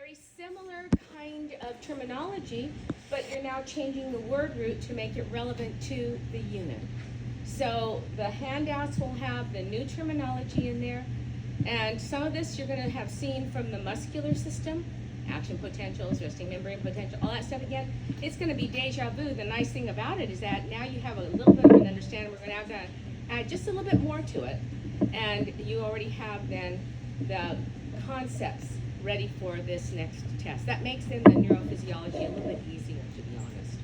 very similar kind of terminology, but you're now changing the word root to make it relevant to the unit. So the handouts will have the new terminology in there, and some of this you're going to have seen from the muscular system, action potentials, resting membrane potential, all that stuff again. It's going to be deja vu. The nice thing about it is that now you have a little bit of an understanding. We're going to have to add just a little bit more to it, and you already have then the concepts ready for this next test. That makes then the neurophysiology a little bit easier, to be honest.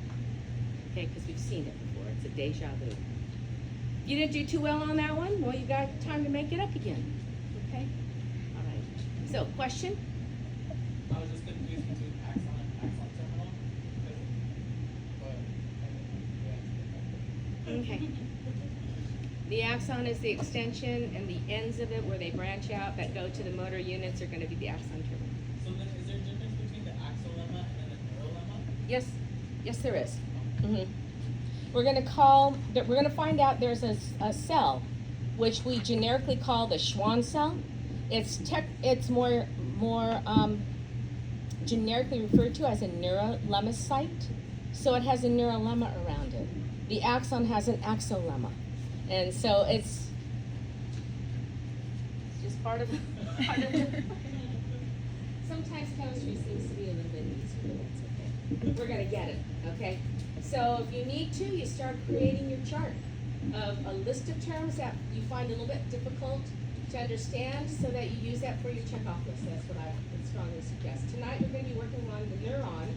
Okay, because we've seen it before. It's a deja vu. You didn't do too well on that one? Well, you got time to make it up again. Okay? All right. So, question? I was just confused between axon and axon terminal. Okay. The axon is the extension, and the ends of it where they branch out that go to the motor units are going to be the axon terminal. So then is there a difference between the axolemma and then the neurolemma? Yes, yes, there is. We're going to find out there's a cell, which we generically call the Schwann cell. It's more generically referred to as a neurolemmacyte. So it has a neurolemma around it. The axon has an axolemma. And so it's just part of it. Sometimes chemistry seems to be a little bit easier, but it's okay. We're going to get it, okay? So if you need to, you start creating your chart of a list of terms that you find a little bit difficult to understand so that you use that for your checkoff list. That's what I would strongly suggest. Tonight we're going to be working on the neuron,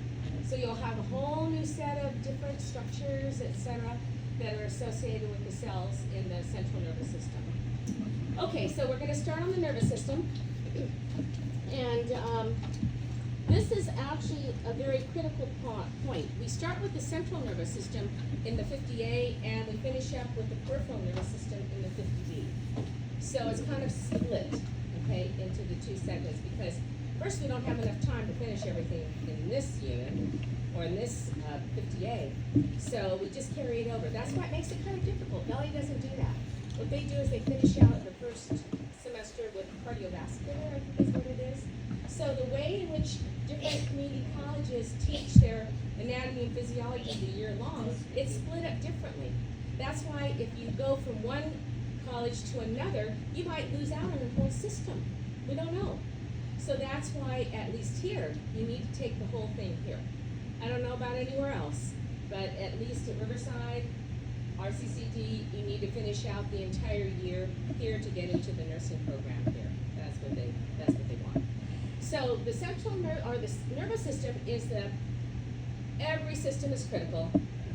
so you'll have a whole new set of different structures, etc., that are associated with the cells in the central nervous system. Okay, so we're going to start on the nervous system. And this is actually a very critical point. We start with the central nervous system in the 50A, and we finish up with the peripheral nervous system in the 50B. So it's kind of split, okay, into the two segments, because first we don't have enough time to finish everything in this unit, or in this 50A, so we just carry it over. That's why it makes it kind of difficult. Valley doesn't do that. What they do is they finish out the first semester with cardiovascular, I think is what it is. So the way in which different community colleges teach their anatomy and physiology the year long, it's split up differently. That's why if you go from one college to another, you might lose out on a whole system. We don't know. So that's why, at least here, you need to take the whole thing here. I don't know about anywhere else, but at least at Riverside, RCCD, you need to finish out the entire year here to get into the nursing program here. That's what they want. So the central the nervous system is every system is critical,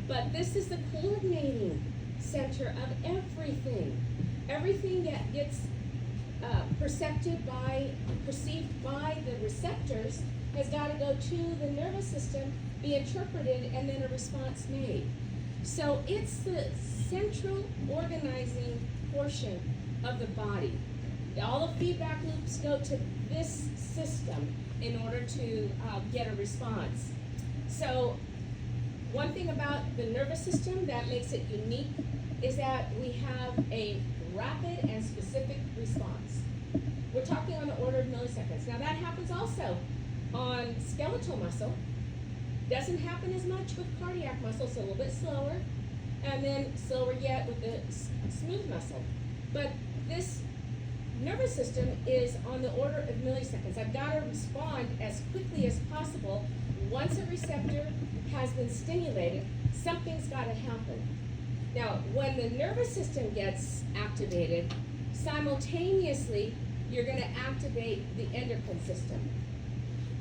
but this is the coordinating center of everything. Everything that gets perceived by the receptors has got to go to the nervous system, be interpreted, and then a response made. So it's the central organizing portion of the body. All the feedback loops go to this system in order to get a response. So one thing about the nervous system that makes it unique is that we have a rapid and specific response. We're talking on the order of milliseconds. Now that happens also on skeletal muscle. Doesn't happen as much with cardiac muscle, so a little bit slower, and then slower yet with the smooth muscle. But this nervous system is on the order of milliseconds. I've got to respond as quickly as possible. Once a receptor has been stimulated, something's got to happen. Now, when the nervous system gets activated, simultaneously, you're going to activate the endocrine system.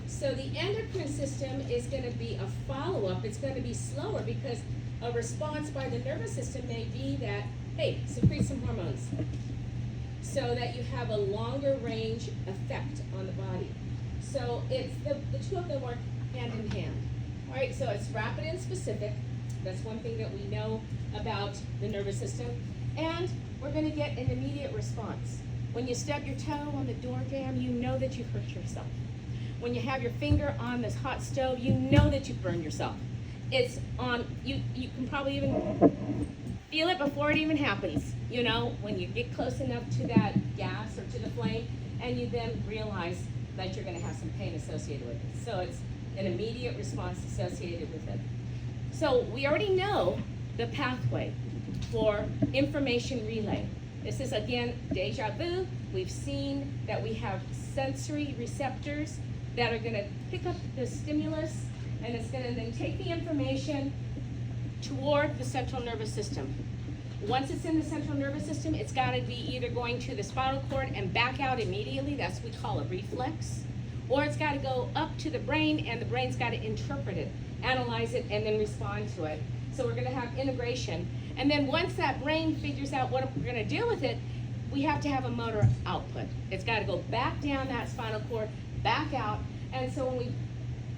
So the endocrine system is going to be a follow-up. It's going to be slower because a response by the nervous system may be that, hey, secrete some hormones, so that you have a longer range effect on the body. So it's the two of them work hand in hand. All right, so it's rapid and specific. That's one thing that we know about the nervous system. And we're going to get an immediate response. When you stub your toe on the door jamb, you know that you've hurt yourself. When you have your finger on this hot stove, you know that you've burned yourself. It's on, you can probably even feel it before it even happens. You know, when you get close enough to that gas or to the flame, and you then realize that you're gonna have some pain associated with it. So it's an immediate response associated with it. So we already know the pathway for information relay. This is, again, deja vu. We've seen that we have sensory receptors that are gonna pick up the stimulus, and it's gonna then take the information toward the central nervous system. Once it's in the central nervous system, it's gotta be either going to the spinal cord and back out immediately, that's what we call a reflex, or it's gotta go up to the brain, and the brain's gotta interpret it, analyze it, and then respond to it. So we're gonna have integration. And then once that brain figures out what we're gonna do with it, we have to have a motor output. It's gotta go back down that spinal cord, back out, and so when we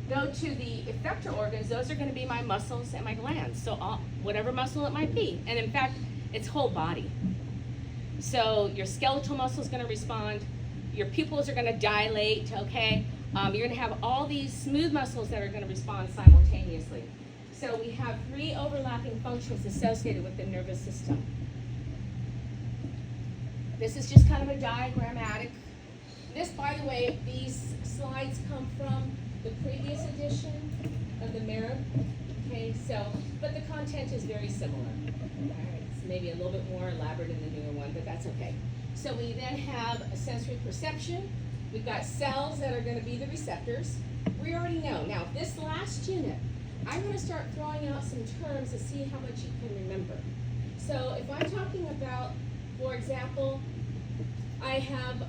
go to the effector organs, those are gonna be my muscles and my glands. So whatever muscle it might be. And in fact, it's whole body. So your skeletal muscle is gonna respond, your pupils are gonna dilate, okay? You're gonna have all these smooth muscles that are gonna respond simultaneously. So we have 3 overlapping functions associated with the nervous system. This is just kind of a diagrammatic. This, by the way, these slides come from the previous edition of the Merib. Okay, so, but the content is very similar. All right, it's maybe a little bit more elaborate in the newer one, but that's okay. So we then have a sensory perception. We've got cells that are going to be the receptors. We already know. Now, this last unit, I'm going to start throwing out some terms to see how much you can remember. So if I'm talking about, for example, I have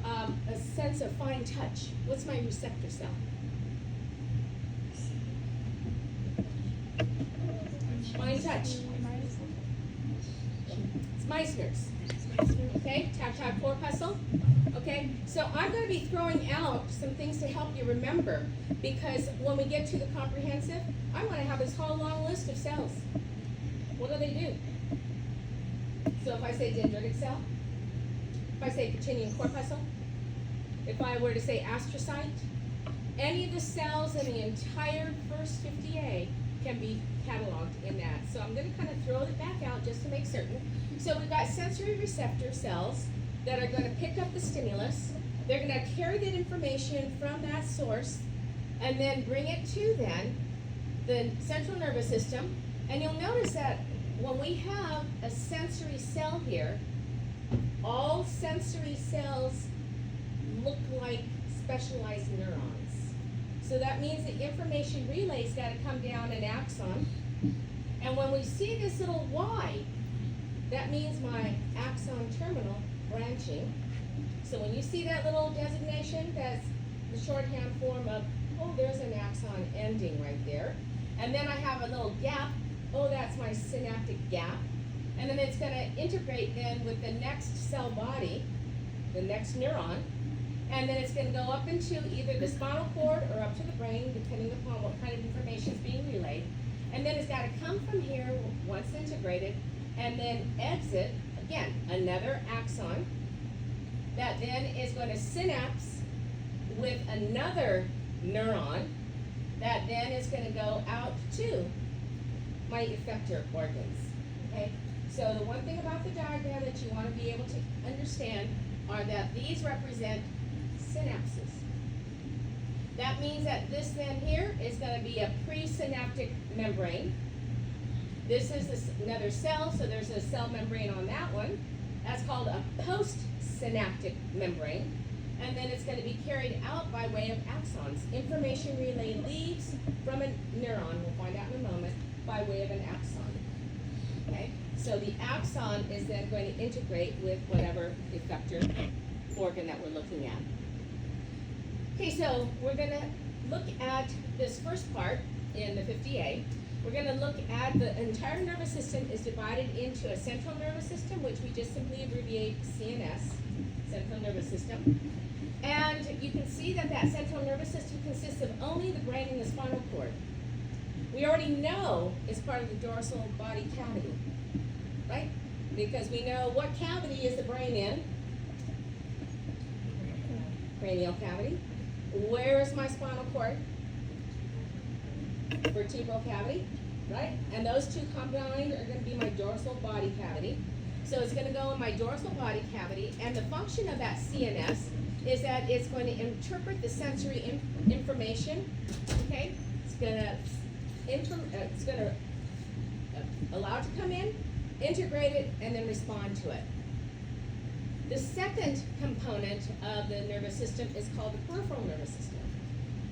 a sense of fine touch. What's my receptor cell? Fine touch. It's Meissner's. Okay, tactile corpuscle. Okay, so I'm going to be throwing out some things to help you remember, because when we get to the comprehensive, I want to have this whole long list of cells. What do they do? So if I say dendritic cell, if I say Pacinian corpuscle, if I were to say astrocyte, any of the cells in the entire first 50A can be cataloged in that. So I'm going to kind of throw it back out just to make certain. So we've got sensory receptor cells that are going to pick up the stimulus. They're going to carry that information from that source and then bring it to then the central nervous system. And you'll notice that when we have a sensory cell here, all sensory cells look like specialized neurons. So that means the information relay's got to come down an axon. And when we see this little Y, that means my axon terminal branching. So when you see that little designation, that's the shorthand form of, oh, there's an axon ending right there. And then I have a little gap. Oh, that's my synaptic gap. And then it's going to integrate then with the next cell body, the next neuron. And then it's going to go up into either the spinal cord or up to the brain, depending upon what kind of information is being relayed. And then it's got to come from here once integrated and then exit, again, another axon that then is going to synapse with another neuron that then is going to go out to my effector organs. Okay? So the one thing about the diagram that you want to be able to understand are that these represent synapses. That means that this then here is going to be a presynaptic membrane. This is another cell, so there's a cell membrane on that one. That's called a postsynaptic membrane. And then it's going to be carried out by way of axons. Information relay leaves from a neuron, we'll find out in a moment, by way of an axon. Okay? So the axon is then going to integrate with whatever effector organ that we're looking at. Okay, so we're going to look at this first part in the 50A. We're going to look at the entire nervous system is divided into a central nervous system, which we just simply abbreviate CNS, central nervous system. And you can see that that central nervous system consists of only the brain and the spinal cord. We already know it's part of the dorsal body cavity, right? Because we know what cavity is the brain in? Cranial cavity. Where is my spinal cord? Vertebral cavity, right? And those two combined are going to be my dorsal body cavity. So it's going to go in my dorsal body cavity, and the function of that CNS is that it's going to interpret the sensory information, okay? It's gonna allow it to come in, integrate it, and then respond to it. The second component of the nervous system is called the peripheral nervous system.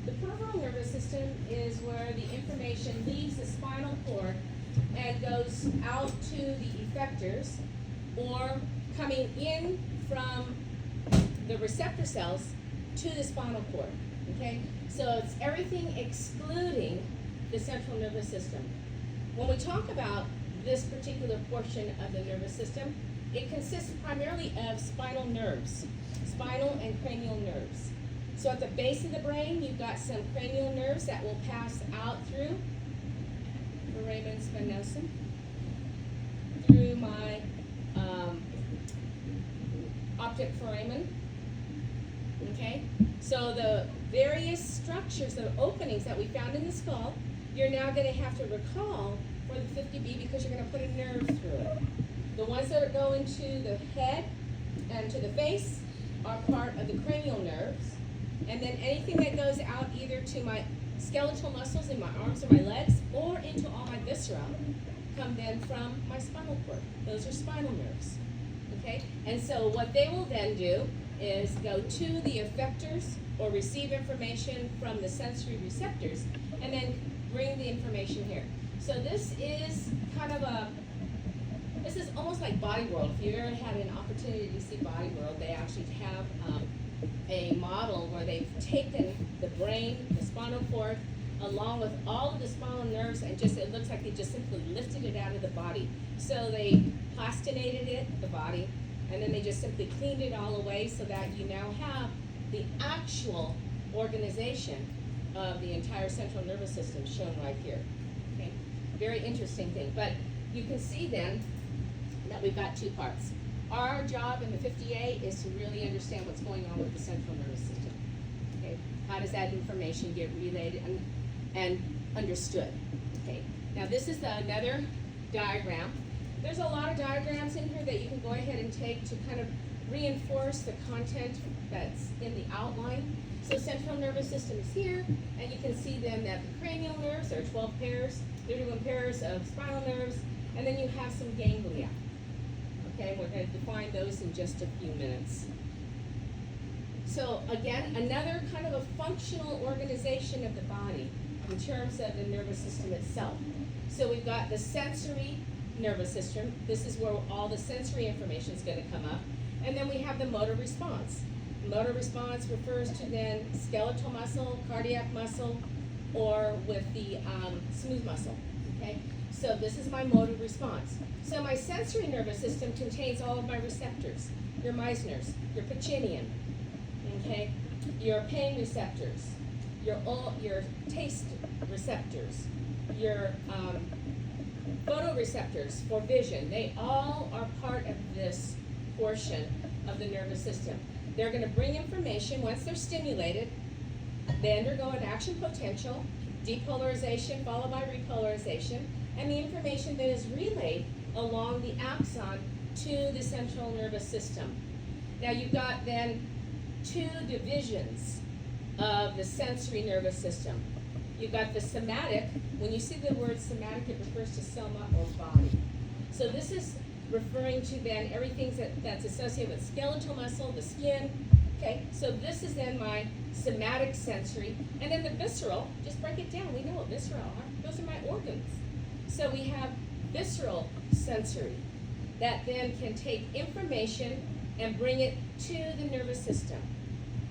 The peripheral nervous system is where the information leaves the spinal cord and goes out to the effectors, or coming in from the receptor cells to the spinal cord, okay? So it's everything excluding the central nervous system. When we talk about this particular portion of the nervous system, it consists primarily of spinal nerves, spinal and cranial nerves. So at the base of the brain, you've got some cranial nerves that will pass out through foramen spinosum, through my optic foramen. Okay, so the various structures, the openings that we found in the skull, you're now going to have to recall for the 50B because you're going to put a nerve through it. The ones that go into the head and to the face are part of the cranial nerves, and then anything that goes out either to my skeletal muscles in my arms or my legs or into all my viscera come then from my spinal cord. Those are spinal nerves. Okay, and so what they will then do is go to the effectors or receive information from the sensory receptors and then bring the information here. So this is kind of this is almost like Body World. If you've ever had an opportunity to see Body World, they actually have a model where they've taken the brain, the spinal cord, along with all of the spinal nerves, and just it looks like they just simply lifted it out of the body. So they plastinated it, the body, and then they just simply cleaned it all away so that you now have the actual organization of the entire central nervous system shown right here. Okay, very interesting thing. But you can see then that we've got two parts. Our job in the 50A is to really understand what's going on with the central nervous system. Okay, how does that information get relayed and understood? Okay, now this is another diagram. There's a lot of diagrams in here that you can go ahead and take to kind of reinforce the content that's in the outline. So central nervous system is here, and you can see then that the cranial nerves, there are 12 pairs, 31 pairs of spinal nerves, and then you have some ganglia. Okay, we're going to define those in just a few minutes. So again, another kind of a functional organization of the body in terms of the nervous system itself. So we've got the sensory nervous system. This is where all the sensory information is going to come up. And then we have the motor response. Motor response refers to then skeletal muscle, cardiac muscle, or with the smooth muscle. Okay, so this is my motor response. So my sensory nervous system contains all of my receptors, your Meissners, your Pacinian, okay, your pain receptors, your taste receptors, your photoreceptors for vision. They all are part of this portion of the nervous system. They're going to bring information. Once they're stimulated, they undergo an action potential, depolarization followed by repolarization, and the information that is relayed along the axon to the central nervous system. Now you've got then two divisions of the sensory nervous system. You've got the somatic. When you see the word somatic, it refers to soma or body. So this is referring to then everything that's associated with skeletal muscle, the skin. Okay, so this is then my somatic sensory. And then the visceral, just break it down. We know what visceral are. Those are my organs. So we have visceral sensory that then can take information and bring it to the nervous system.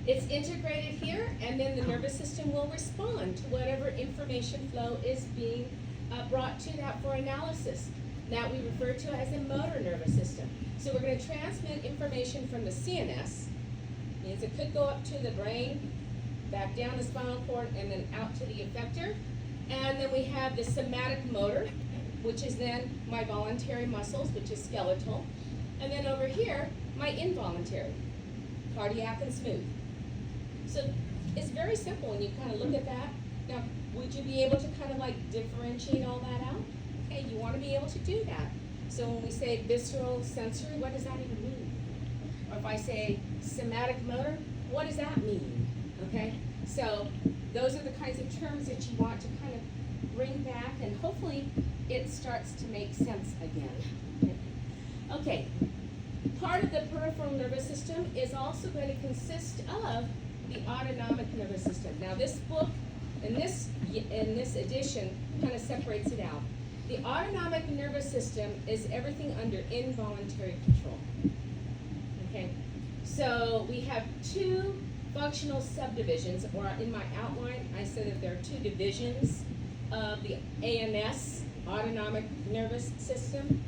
It's integrated here, and then the nervous system will respond to whatever information flow is being brought to that for analysis. That we refer to as a motor nervous system. So we're going to transmit information from the CNS, means it could go up to the brain, back down the spinal cord, and then out to the effector. And then we have the somatic motor, which is then my voluntary muscles, which is skeletal. And then over here, my involuntary, cardiac and smooth. So it's very simple when you kind of look at that. Now, would you be able to kind of like differentiate all that out? Okay, you want to be able to do that. So when we say visceral sensory, what does that even mean? Or if I say somatic motor, what does that mean? Okay, so those are the kinds of terms that you want to kind of bring back, and hopefully it starts to make sense again. Okay, part of the peripheral nervous system is also going to consist of the autonomic nervous system. Now this book, in this edition, kind of separates it out. The autonomic nervous system is everything under involuntary control. Okay, so we have two functional subdivisions, or in my outline, I said that there are two divisions of the ANS, autonomic nervous system.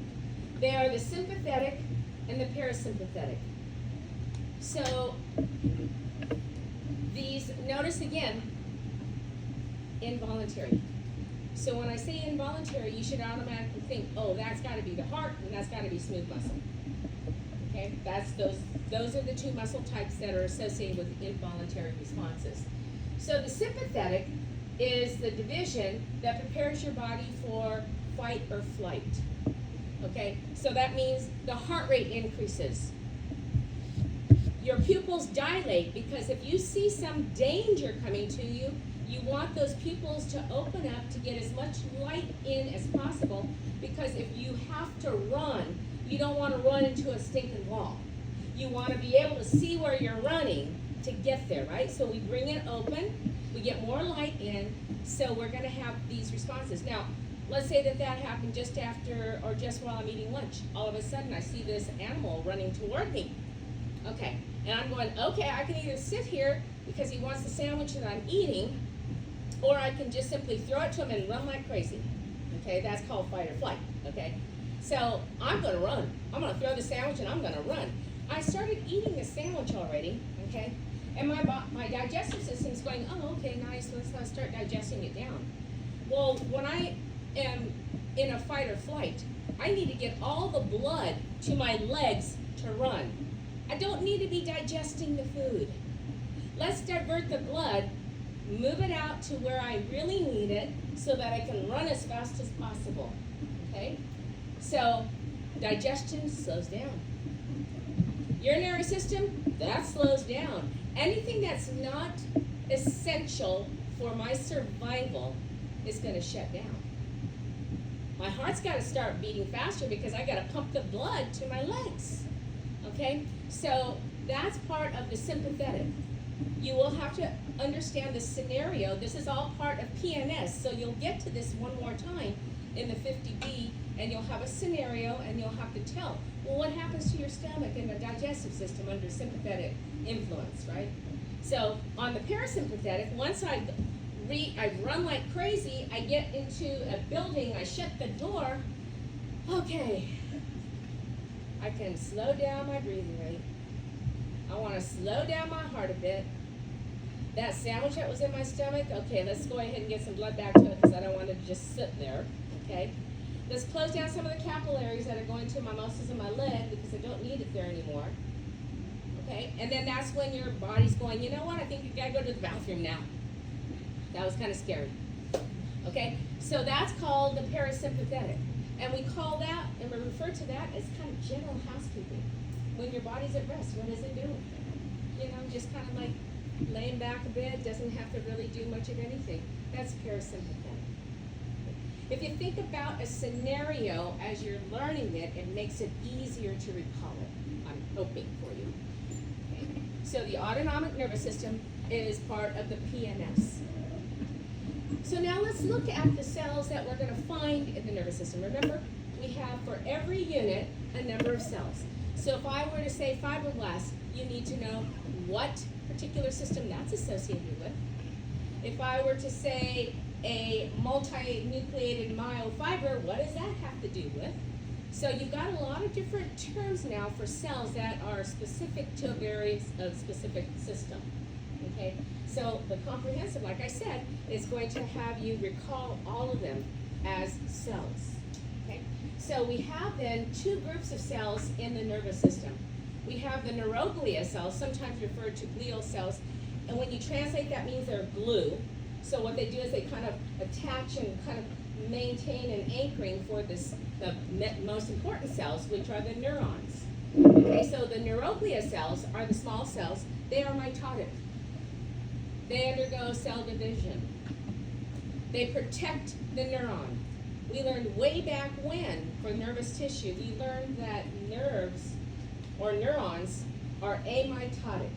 They are the sympathetic and the parasympathetic. So these, notice again, involuntary. So when I say involuntary, you should automatically think, oh, that's got to be the heart, and that's got to be smooth muscle. Okay, that's those are the two muscle types that are associated with involuntary responses. So the sympathetic is the division that prepares your body for fight or flight. Okay, so that means the heart rate increases. Your pupils dilate, because if you see some danger coming to you, you want those pupils to open up to get as much light in as possible, because if you have to run, you don't want to run into a stinking wall. You want to be able to see where you're running to get there, right? So we bring it open, we get more light in, so we're going to have these responses. Now, let's say that happened just after or just while I'm eating lunch. All of a sudden, I see this animal running toward me. Okay, and I'm going, okay, I can either sit here because he wants the sandwich that I'm eating, or I can just simply throw it to him and run like crazy. Okay, that's called fight or flight. Okay, so I'm going to run. I'm going to throw the sandwich and I'm going to run. I started eating the sandwich already. Okay, and my digestive system's going, oh, okay, nice. Let's start digesting it down. Well, when I am in a fight or flight, I need to get all the blood to my legs to run. I don't need to be digesting the food. Let's divert the blood, move it out to where I really need it so that I can run as fast as possible. Okay? So digestion slows down. Urinary system, that slows down. Anything that's not essential for my survival is going to shut down. My heart's got to start beating faster because I got to pump the blood to my legs. Okay? So that's part of the sympathetic. You will have to understand the scenario. This is all part of PNS, so you'll get to this one more time in the 50B, and you'll have a scenario, and you'll have to tell, well, what happens to your stomach and the digestive system under sympathetic influence, right? So on the parasympathetic, once I run like crazy, I get into a building, I shut the door, okay, I can slow down my breathing rate. I want to slow down my heart a bit. That sandwich that was in my stomach, okay, let's go ahead and get some blood back to it because I don't want it to just sit there, okay? Let's close down some of the capillaries that are going to my muscles in my leg because I don't need it there anymore, okay? And then that's when your body's going, you know what, I think you gotta go to the bathroom now. That was kind of scary, okay? So that's called the parasympathetic. And we call that, and we refer to that as kind of general housekeeping. When your body's at rest, what is it doing? You know, just kind of like laying back a bit, doesn't have to really do much of anything. That's parasympathetic. If you think about a scenario as you're learning it, it makes it easier to recall it. I'm hoping for you. Okay. So the autonomic nervous system is part of the PNS. So now let's look at the cells that we're going to find in the nervous system. Remember, we have for every unit a number of cells. So if I were to say fibroblasts, you need to know what particular system that's associated with. If I were to say a multinucleated myofiber, what does that have to do with? So you've got a lot of different terms now for cells that are specific to a very specific system. Okay, so the comprehensive, like I said, is going to have you recall all of them as cells. Okay, so we have then two groups of cells in the nervous system. We have the neuroglia cells, sometimes referred to glial cells, and when you translate, that means they're glue. So what they do is they kind of attach and kind of maintain an anchoring for the most important cells, which are the neurons. Okay, so the neuroglia cells are the small cells. They are mitotic. They undergo cell division. They protect the neuron. We learned way back when, for nervous tissue, we learned that nerves or neurons are amitotic.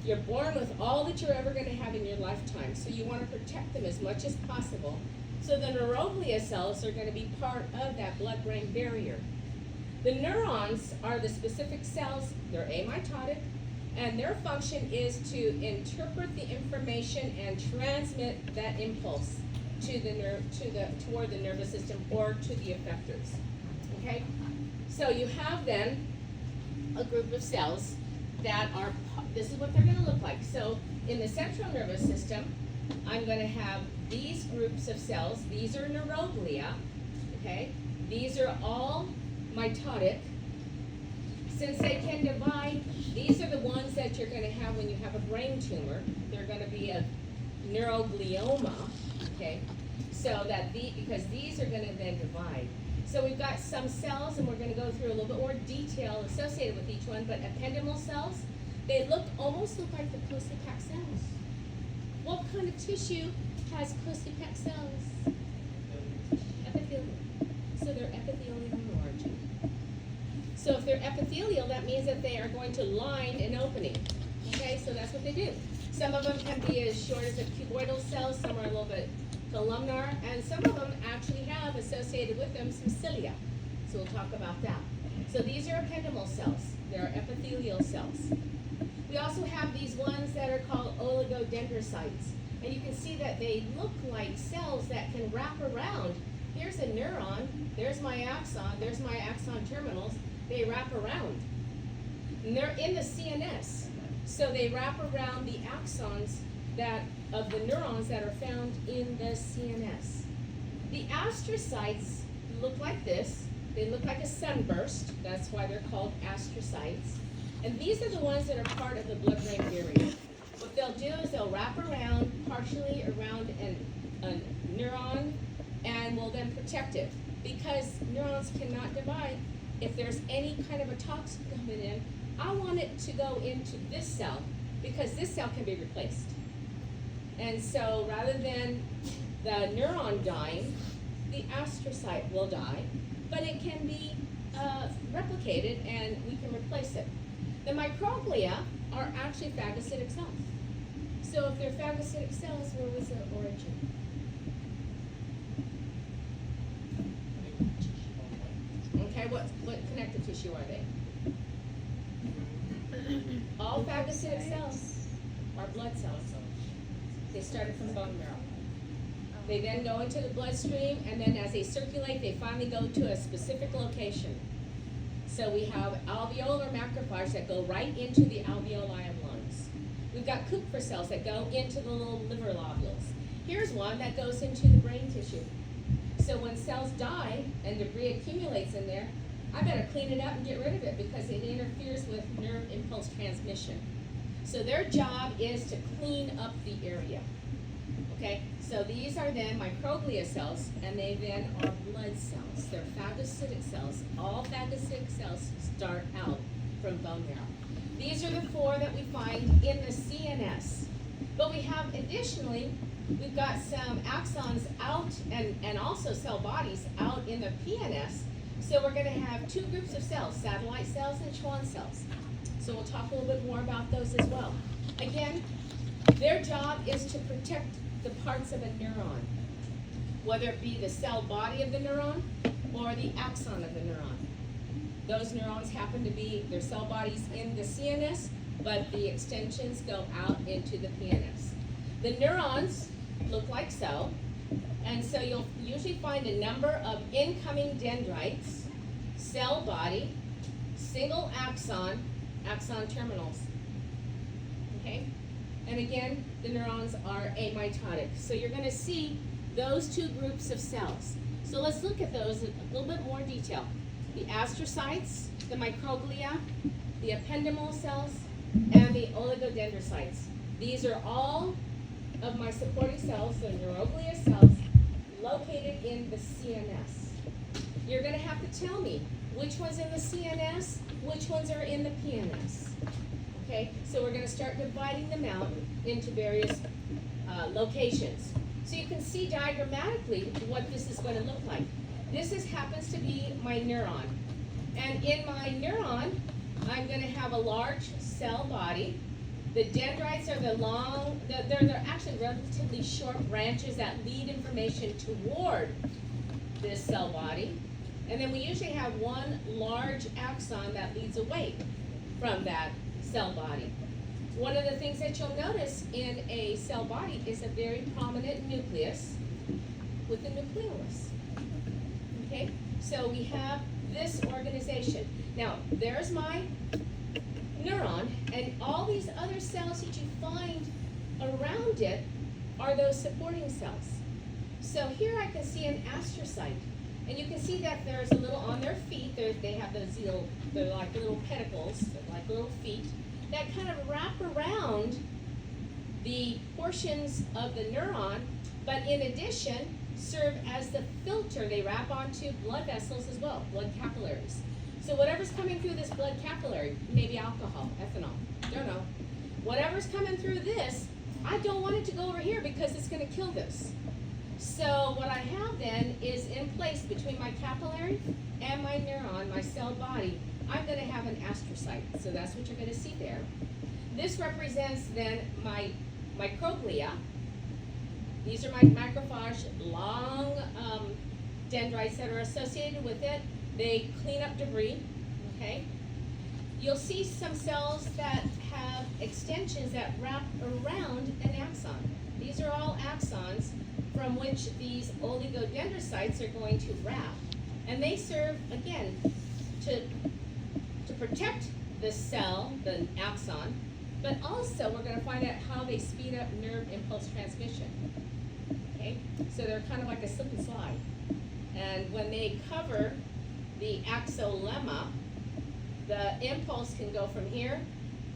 You're born with all that you're ever going to have in your lifetime, so you want to protect them as much as possible. So the neuroglia cells are going to be part of that blood-brain barrier. The neurons are the specific cells. They're amitotic, and their function is to interpret the information and transmit that impulse to toward the nervous system or to the effectors. Okay? So you have then a group of cells that are, this is what they're going to look like. So in the central nervous system, I'm going to have these groups of cells. These are neuroglia. Okay? These are all mitotic. Since they can divide, these are the ones that you're going to have when you have a brain tumor. They're going to be a neuroglioma, okay? So that because these are going to then divide. So we've got some cells, and we're going to go through a little bit more detail associated with each one, but ependymal cells, they almost look like the closely packed cells. What kind of tissue has closely packed cells? Epithelial. So they're epithelial in origin. So if they're epithelial, that means that they are going to line an opening. Okay, so that's what they do. Some of them can be as short as a cuboidal cell, some are a little bit columnar, and some of them actually have associated with them some cilia. So we'll talk about that. So these are ependymal cells. They're epithelial cells. We also have these ones that are called oligodendrocytes. And you can see that they look like cells that can wrap around. Here's a neuron, there's my axon terminals. They wrap around. And they're in the CNS. So they wrap around the axons of the neurons that are found in the CNS. The astrocytes look like this. They look like a sunburst. That's why they're called astrocytes. And these are the ones that are part of the blood-brain barrier. What they'll do is they'll wrap around, partially around a neuron, and will then protect it. Because neurons cannot divide, if there's any kind of a toxin coming in, I want it to go into this cell, because this cell can be replaced. And so rather than the neuron dying, the astrocyte will die, but it can be replicated and we can replace it. The microglia are actually phagocytic cells. So if they're phagocytic cells, where was their origin? Okay, what connective tissue are they? All phagocytic cells are blood cells. They started from bone marrow. They then go into the bloodstream, and then as they circulate, they finally go to a specific location. So we have alveolar macrophages that go right into the alveoli of lungs. We've got Kupffer cells that go into the little liver lobules. Here's one that goes into the brain tissue. So when cells die and debris accumulates in there, I better clean it up and get rid of it because it interferes with nerve impulse transmission. So their job is to clean up the area. Okay, so these are then microglia cells, and they then are blood cells. They're phagocytic cells. All phagocytic cells start out from bone marrow. These are the four that we find in the CNS. But we have additionally, we've got some axons out and also cell bodies out in the PNS. So we're going to have two groups of cells, satellite cells and Schwann cells. So we'll talk a little bit more about those as well. Again, their job is to protect the parts of a neuron, whether it be the cell body of the neuron or the axon of the neuron. Those neurons happen to be their cell bodies in the CNS, but the extensions go out into the PNS. The neurons look like so, and so you'll usually find a number of incoming dendrites, cell body, single axon terminals. Okay? And again, the neurons are amitotic. So you're going to see those two groups of cells. So let's look at those in a little bit more detail. The astrocytes, the microglia, the ependymal cells, and the oligodendrocytes. These are all of my supporting cells, so neuroglia cells, located in the CNS. You're going to have to tell me which one's in the CNS, which ones are in the PNS. Okay, so we're gonna start dividing them out into various locations. So you can see diagrammatically what this is going to look like. This happens to be my neuron. And in my neuron, I'm going to have a large cell body. The dendrites are they're actually relatively short branches that lead information toward this cell body. And then we usually have one large axon that leads away from that cell body. One of the things that you'll notice in a cell body is a very prominent nucleus with a nucleolus. Okay, so we have this organization. Now, there's my neuron, and all these other cells that you find around it are those supporting cells. So here I can see an astrocyte, and you can see that there's a little on their feet. They have those little, they're like little pedicles, they're like little feet, that kind of wrap around the portions of the neuron, but in addition, serve as the filter. They wrap onto blood vessels as well, blood capillaries. So whatever's coming through this blood capillary, maybe alcohol, ethanol, don't know. Whatever's coming through this, I don't want it to go over here because it's gonna kill this. So what I have then is in place between my capillary and my neuron, my cell body, I'm going to have an astrocyte. So that's what you're going to see there. This represents then my microglia. These are my macrophage, long dendrites that are associated with it. They clean up debris, okay? You'll see some cells that have extensions that wrap around an axon. These are all axons from which these oligodendrocytes are going to wrap. And they serve, again, to protect the cell, the axon, but also we're going to find out how they speed up nerve impulse transmission. Okay, so they're kind of like a slip and slide. And when they cover the axolemma, the impulse can go from here,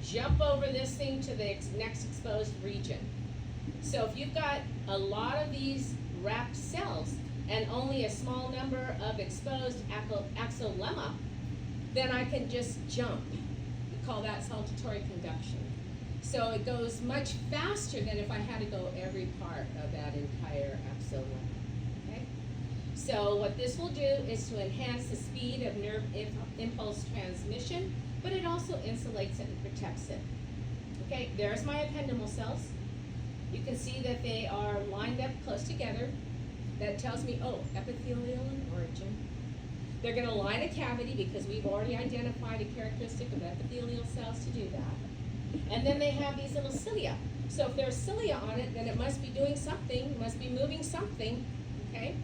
jump over this thing to the next exposed region. So if you've got a lot of these wrapped cells and only a small number of exposed axolemma, then I can just jump. We call that saltatory conduction. So it goes much faster than if I had to go every part of that entire axolemma. Okay? So what this will do is to enhance the speed of nerve impulse transmission, but it also insulates it and protects it. Okay, there's my ependymal cells. You can see that they are lined up close together. That tells me, oh, epithelial in origin. They're going to line a cavity because we've already identified a characteristic of epithelial cells to do that. And then they have these little cilia. So if there's cilia on it, then it must be doing something, must be moving something, okay?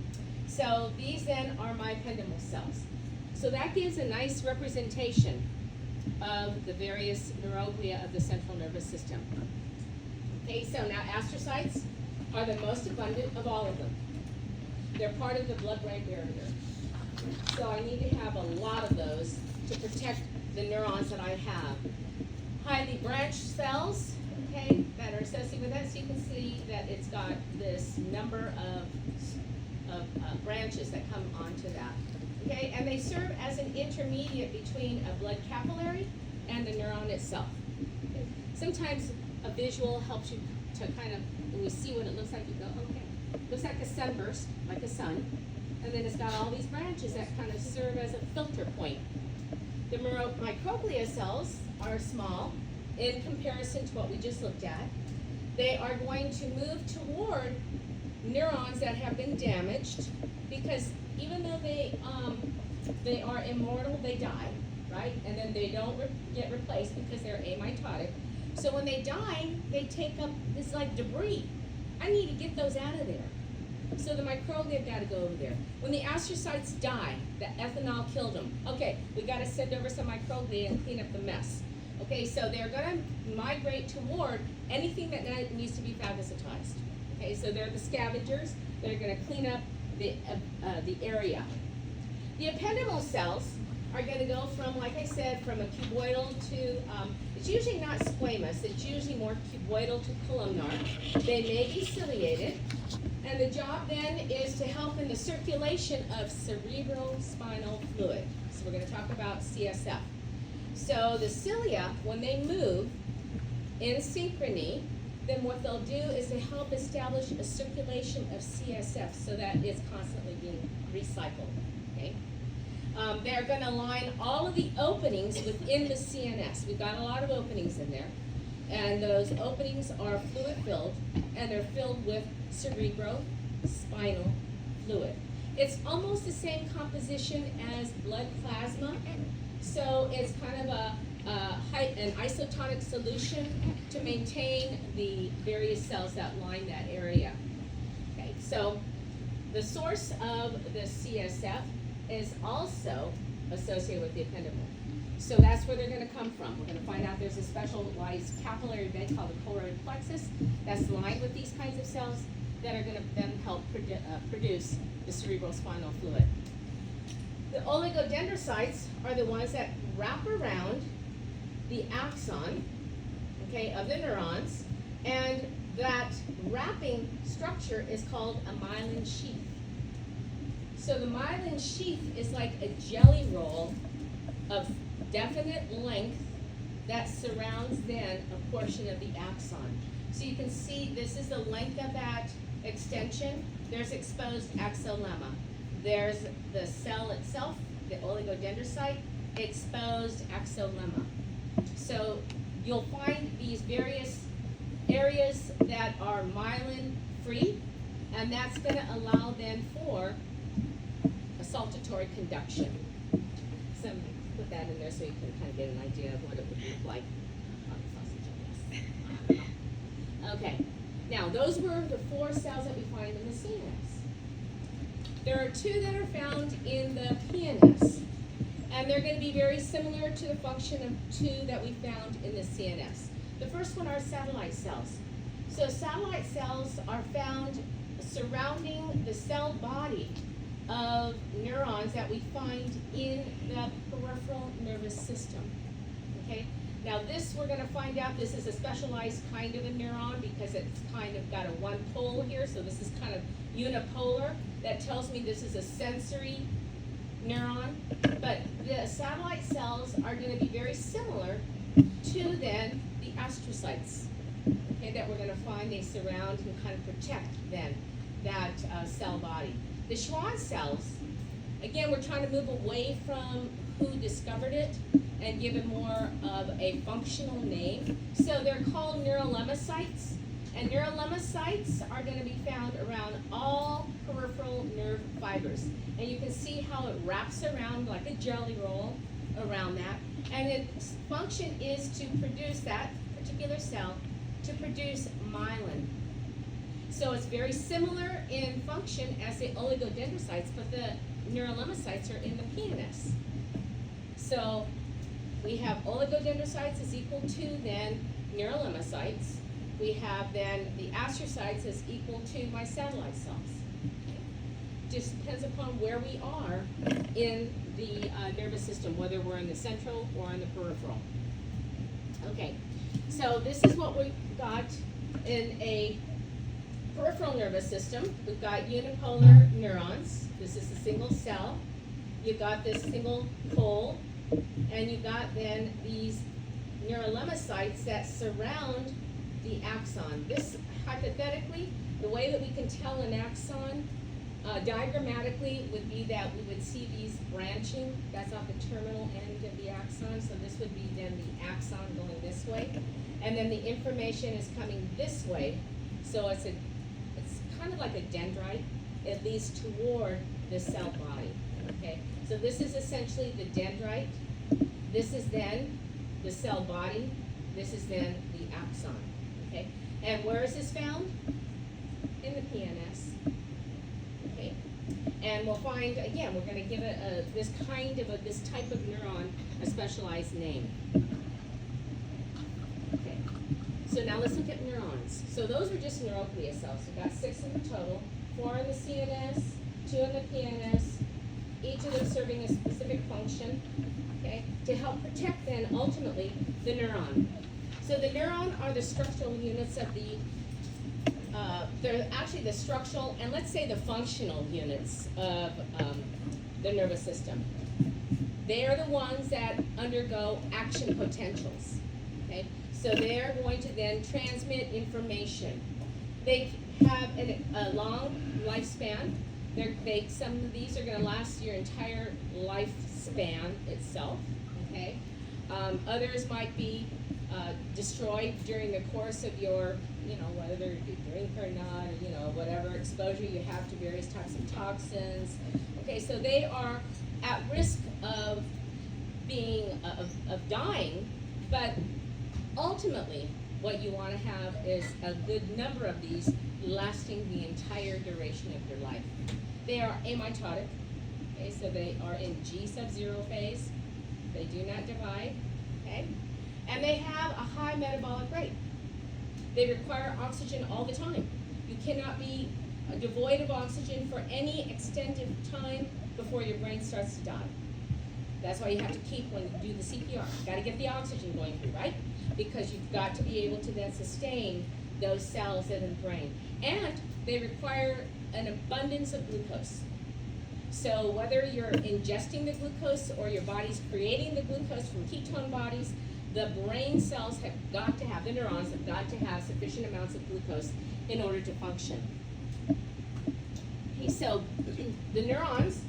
So these then are my ependymal cells. So that gives a nice representation of the various neuroglia of the central nervous system. Okay, so now astrocytes are the most abundant of all of them. They're part of the blood-brain barrier. So I need to have a lot of those to protect the neurons that I have. Highly branched cells, okay, that are associated with that. So you can see that it's got this number of branches that come onto that. Okay, and they serve as an intermediate between a blood capillary and the neuron itself. Okay. Sometimes a visual helps you to kind of, when you see what it looks like, you go, okay. Looks like a sunburst, like a sun. And then it's got all these branches that kind of serve as a filter point. The microglia cells are small in comparison to what we just looked at. They are going to move toward neurons that have been damaged because even though they are immortal, they die, right? And then they don't get replaced because they're amitotic. So when they die, they take up this like debris. I need to get those out of there. So the microglia have got to go over there. When the astrocytes die, the ethanol killed them. Okay, we got to send over some microglia and clean up the mess. Okay, so they're going to migrate toward anything that needs to be phagocytized. Okay, so they're the scavengers. They're going to clean up the area. The ependymal cells are going to go from, like I said, from a cuboidal to, it's usually not squamous, it's usually more cuboidal to columnar. They may be ciliated, and And the job then is to help in the circulation of cerebrospinal fluid. So we're going to talk about CSF. So the cilia, when they move in synchrony, then what they'll do is to help establish a circulation of CSF so that it's constantly being recycled. Okay? They're going to line all of the openings within the CNS. We've got a lot of openings in there. And those openings are fluid filled, and they're filled with cerebrospinal fluid. It's almost the same composition as blood plasma, so it's kind of an isotonic solution to maintain the various cells that line that area. Okay, so the source of the CSF is also associated with the ependymal. So that's where they're going to come from. We're going to find out there's a specialized capillary bed called the choroid plexus that's lined with these kinds of cells that are going to then help produce the cerebrospinal fluid. The oligodendrocytes are the ones that wrap around the axon, okay, of the neurons, and that wrapping structure is called a myelin sheath. So the myelin sheath is like a jelly roll of definite length that surrounds then a portion of the axon. So you can see this is the length of that extension. There's exposed axolemma. There's the cell itself, the oligodendrocyte, exposed axolemma. So you'll find these various areas that are myelin free, and that's going to allow then for a saltatory conduction. So put that in there so you can kind of get an idea of what it would look like on the sausage, I guess. Okay, now those were the 4 cells that we find in the CNS. There are 2 that are found in the PNS, and they're going to be very similar to the function of 2 that we found in the CNS. The first one are satellite cells. So satellite cells are found surrounding the cell body of neurons that we find in the peripheral nervous system. Okay? Now this, we're going to find out, this is a specialized kind of a neuron because it's kind of got a one pole here, so this is kind of unipolar. That tells me this is a sensory neuron. But the satellite cells are going to be very similar to then the astrocytes, okay, that we're going to find they surround and kind of protect then that cell body. The Schwann cells, again, we're trying to move away from who discovered it and give it more of a functional name. So they're called neurolemmacytes, and neurolemmacytes are going to be found around all peripheral nerve fibers. And you can see how it wraps around like a jelly roll around that. And its function is to produce that particular cell, to produce myelin. So it's very similar in function as the oligodendrocytes, but the neurolemmacytes are in the PNS. So we have oligodendrocytes is equal to then neurolemmacytes. We have then the astrocytes is equal to my satellite cells. Okay. Just depends upon where we are in the nervous system, whether we're in the central or in the peripheral. Okay, so this is what we got in a peripheral nervous system. We've got unipolar neurons. This is a single cell. You've got this single pole, and you've got then these neurolemmacytes that surround the axon. This, hypothetically, the way that we can tell an axon diagrammatically would be that we would see these branching. That's off the terminal end of the axon, so this would be then the axon going this way. And then the information is coming this way, so it's kind of like a dendrite. It leads toward the cell body, okay? So this is essentially the dendrite. This is then the cell body. This is then the axon, okay? And where is this found? In the PNS, okay? And we'll find, again, we're going to give it this type of neuron a specialized name. Okay, so now let's look at neurons. So those are just neuroglia cells. We've got 6 in the total, 4 in the CNS, 2 in the PNS, each of them serving a specific function, okay, to help protect then ultimately the neuron. So the neuron are the structural units of the they're actually the structural and let's say the functional units of the nervous system. They are the ones that undergo action potentials. Okay, so they're going to then transmit information. They have a long lifespan. Some of these are going to last your entire lifespan itself. Okay, others might be destroyed during the course of your, whether you drink or not, or whatever exposure you have to various types of toxins. Okay, so they are at risk of being of dying, but ultimately what you want to have is a good number of these lasting the entire duration of your life. They are amitotic, okay, so they are in G sub-zero phase. They do not divide, okay, and they have a high metabolic rate. They require oxygen all the time. You cannot be devoid of oxygen for any extended time before your brain starts to die. That's why you have to keep, when you do the CPR, you've got to get the oxygen going through, right? Because you've got to be able to then sustain those cells in the brain. And they require an abundance of glucose. So whether you're ingesting the glucose or your body's creating the glucose from ketone bodies, the brain cells have got to have, the neurons have got to have sufficient amounts of glucose in order to function. Okay, so the neurons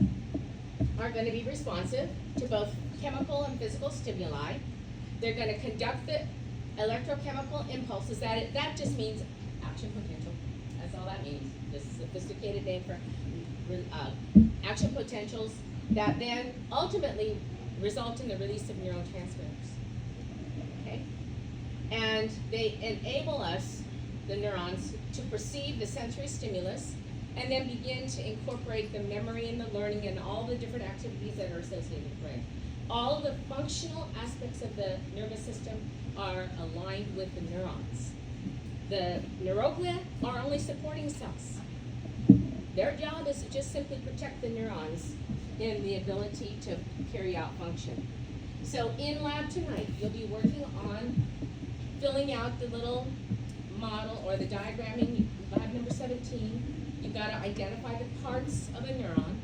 are going to be responsive to both chemical and physical stimuli. They're going to conduct the electrochemical impulses. That just means action potential. That's all that means. This is a sophisticated name for action potentials that then ultimately result in the release of neurotransmitters. Okay? And they enable us, the neurons, to perceive the sensory stimulus and then begin to incorporate the memory and the learning and all the different activities that are associated with the brain. All the functional aspects of the nervous system are aligned with the neurons. The neuroglia are only supporting cells. Their job is to just simply protect the neurons in the ability to carry out function. So in lab tonight, you'll be working on filling out the little model or the diagramming, lab number 17. You've got to identify the parts of a neuron.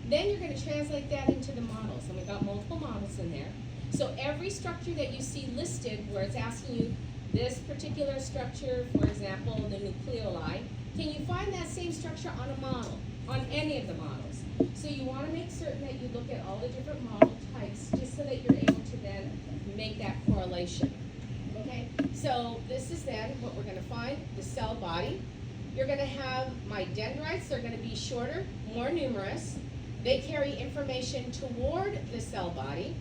Then you're going to translate that into the models, and we've got multiple models in there. So every structure that you see listed where it's asking you this particular structure, for example, the nucleoli, can you find that same structure on a model, on any of the models? So you want to make certain that you look at all the different model types just so that you're able to then make that correlation. Okay, so this is then what we're going to find, the cell body. You're going to have my dendrites. They're going to be shorter, more numerous. They carry information toward the cell body.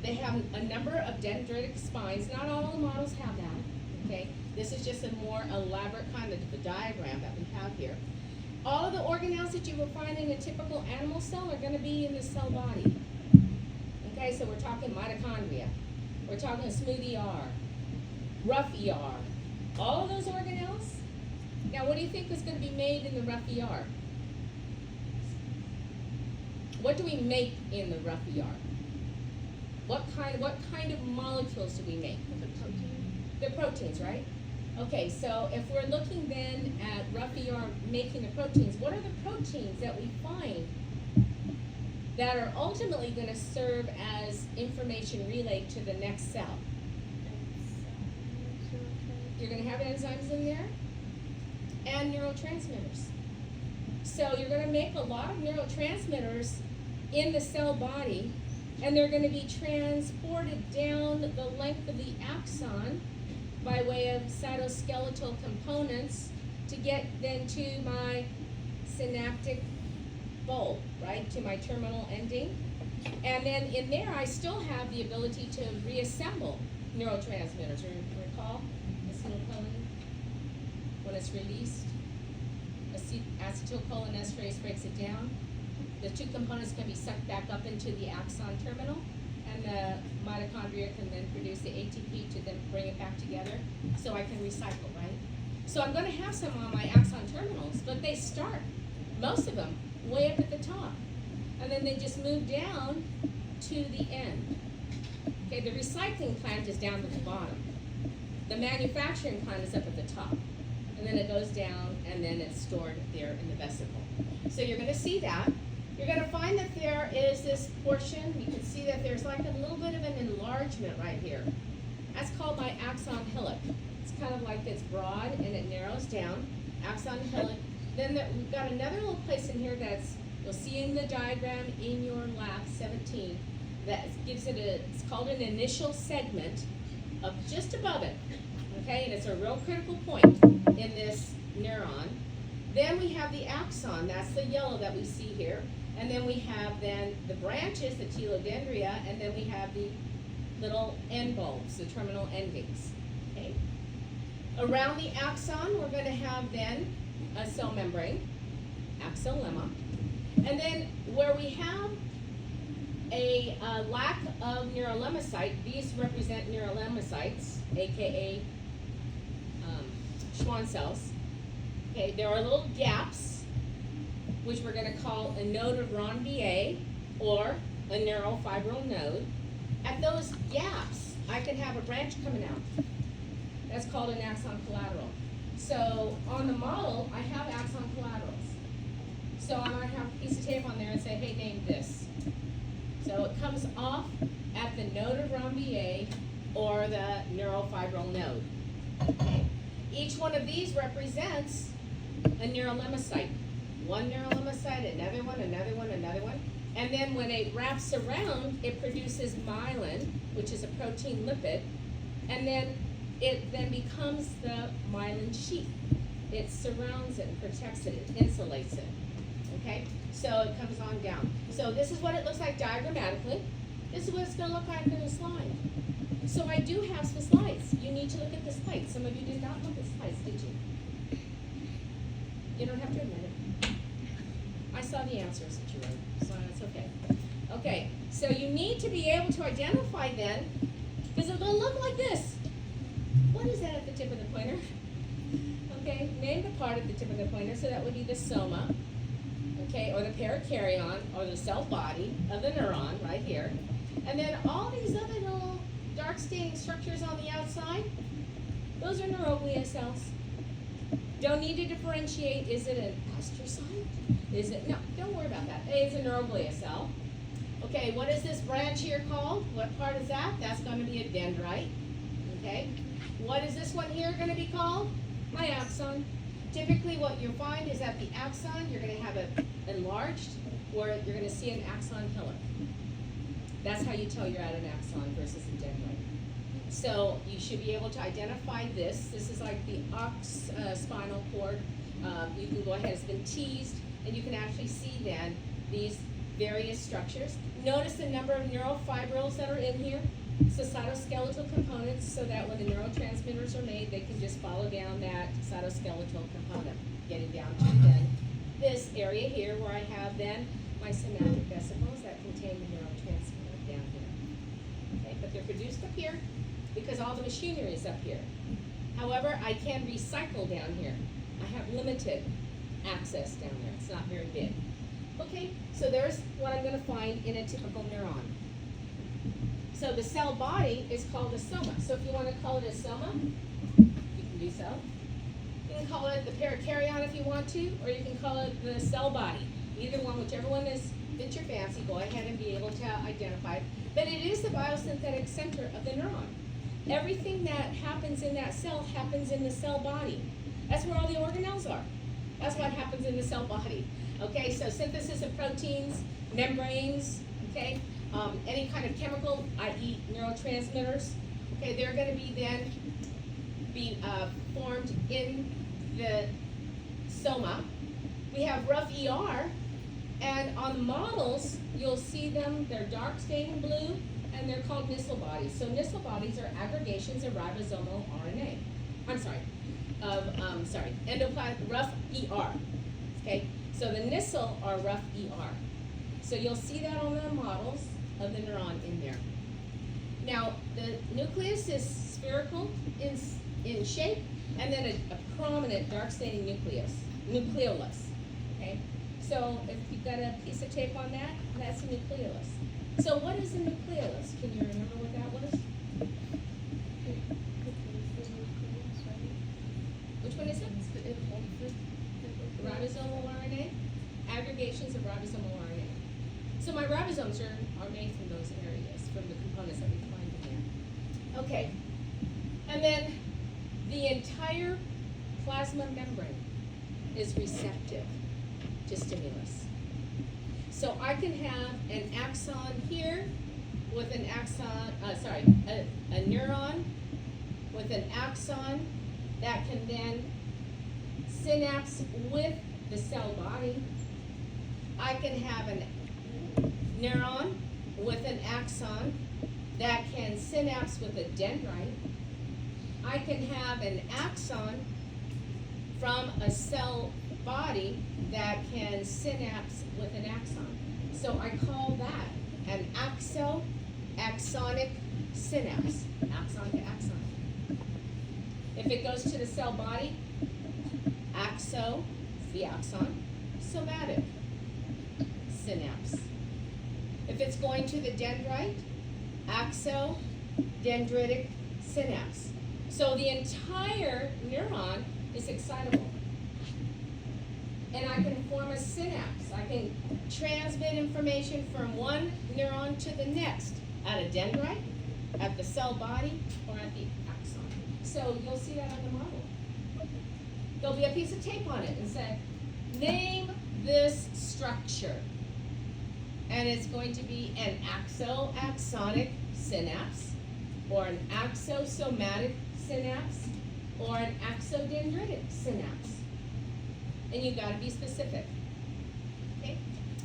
They have a number of dendritic spines. Not all the models have that, okay? This is just a more elaborate kind of a diagram that we have here. All of the organelles that you will find in a typical animal cell are going to be in the cell body. Okay, so we're talking mitochondria. We're talking smooth ER, rough ER. All of those organelles. Now, what do you think is going to be made in the rough ER? What do we make in the rough ER? What kind of molecules do we make? The protein. They're proteins, right? Okay, so if we're looking then at rough ER making the proteins, what are the proteins that we find that are ultimately going to serve as information relayed to the next cell? You're going to have enzymes in there and neurotransmitters. So you're going to make a lot of neurotransmitters in the cell body, and they're going to be transported down the length of the axon by way of cytoskeletal components to get then to my synaptic bulb, right, to my terminal ending. And then in there, I still have the ability to reassemble neurotransmitters. Recall acetylcholine, when it's released, acetylcholinesterase breaks it down. The two components can be sucked back up into the axon terminal, and the mitochondria can then produce the ATP to then bring it back together, so I can recycle, right? So I'm going to have some on my axon terminals, but they start, most of them, way up at the top, and then they just move down to the end. Okay, the recycling plant is down at the bottom. The manufacturing plant is up at the top. And and then it goes down, and then it's stored there in the vesicle. So you're gonna see that. You're gonna find that there is this portion, you can see that there's like a little bit of an enlargement right here. That's called my axon hillock. It's kind of like it's broad and it narrows down, axon hillock. Then we've got another little place in here that's, you'll see in the diagram in your lab 17, that gives it it's called an initial segment of just above it, okay? And it's a real critical point in this neuron. Then we have the axon, that's the yellow that we see here. And then we have then the branches, the telodendria, and then we have the little end bulbs, the terminal endings, okay? Around the axon, we're gonna have then a cell membrane, axolemma. And then where we have a lack of neurolemmacyte, these represent neurolemmacytes, aka Schwann cells. Okay, there are little gaps, which we're going to call a node of Ranvier or a neurofibril node. At those gaps, I can have a branch coming out. That's called an axon collateral. So on the model, I have axon collaterals. So I'm going to have a piece of tape on there and say, hey, name this. So it comes off at the node of Ranvier or the neurofibril node. Okay. Each one of these represents a neurolemmacyte. One neurolemmacyte, another one, another one, another one. And then when it wraps around, it produces myelin, which is a protein lipid. And then it then becomes the myelin sheath. It surrounds it and protects it, it insulates it. Okay? So it comes on down. So this is what it looks like diagrammatically. This is what it's going to look like in a slide. So I do have some slides. You need to look at the slides. Some of you did not look at slides, did you? You don't have to admit it. I saw the answers that you wrote, so that's okay. Okay, so you need to be able to identify then, because it's going to look like this. What is that at the tip of the pointer? Okay, name the part at the tip of the pointer, so that would be the soma, okay, or the parakaryon, or the cell body of the neuron right here. And then all these other little dark staining structures on the outside, those are neuroglia cells. Don't need to differentiate, is it an astrocyte? Is it, no, don't worry about that. It's a neuroglia cell. Okay, what is this branch here called? What part is that? That's going to be a dendrite. Okay, what is this one here going to be called? My axon. Typically what you'll find is that the axon, you're going to have it enlarged, or you're going to see an axon hillock. That's how you tell you're at an axon versus a dendrite. So you should be able to identify this. This is like the ox spinal cord. You can go ahead, it's been teased, and you can actually see then these various structures. Notice the number of neurofibrils that are in here. So cytoskeletal components, so that when the neurotransmitters are made, they can just follow down that cytoskeletal component, getting down to then this area here where I have then my synaptic vesicles that contain the neurotransmitter down here. Okay, but they're produced up here because all the machinery is up here. However, I can recycle down here. I have limited access down there. It's not very big. Okay, so there's what I'm going to find in a typical neuron. So the cell body is called a soma. So if you want to call it a soma, you can do so. You can call it the parakaryon if you want to, or you can call it the cell body. Either one, whichever one fits your fancy, go ahead and be able to identify it. But it is the biosynthetic center of the neuron. Everything that happens in that cell happens in the cell body. That's where all the organelles are. That's what happens in the cell body. Okay, so synthesis of proteins, membranes, okay, any kind of chemical, i.e. neurotransmitters, okay, they're going to be then formed in the soma. We have rough ER, and on the models, you'll see them, they're dark stained blue, and they're called Nissl bodies. So Nissl bodies are aggregations of ribosomal RNA. I'm sorry, endoplasmic rough ER. Okay, so the Nissl are rough ER. So you'll see that on the models of the neuron in there. Now, the nucleus is spherical in shape, and then a prominent dark staining nucleolus. Okay, so if you've got a piece of tape on that, that's a nucleolus. So what is a nucleolus? Can you remember what that was? Which one is it? ribosomal RNA, aggregations of ribosomal RNA. So my ribosomes are made from those areas, from the components that we find in there. Okay, and then the entire plasma membrane is receptive to stimulus. So I can have an axon here with an axon, a neuron with an axon that can then synapse with the cell body. I can have a neuron with an axon that can synapse with a dendrite. I can have an axon from a cell body that can synapse with an axon. So I call that an axonic synapse, axon to axon. If it goes to the cell body, the axon, somatic synapse. If it's going to the dendrite, dendritic synapse. So the entire neuron is excitable. And I can form a synapse. I can transmit information from one neuron to the next at a dendrite, at the cell body, or at the axon. So you'll see that on the model. There'll be a piece of tape on it and say, name this structure. And it's going to be an axonic synapse, or an axosomatic synapse, or an axodendritic synapse. And you've got to be specific. Okay?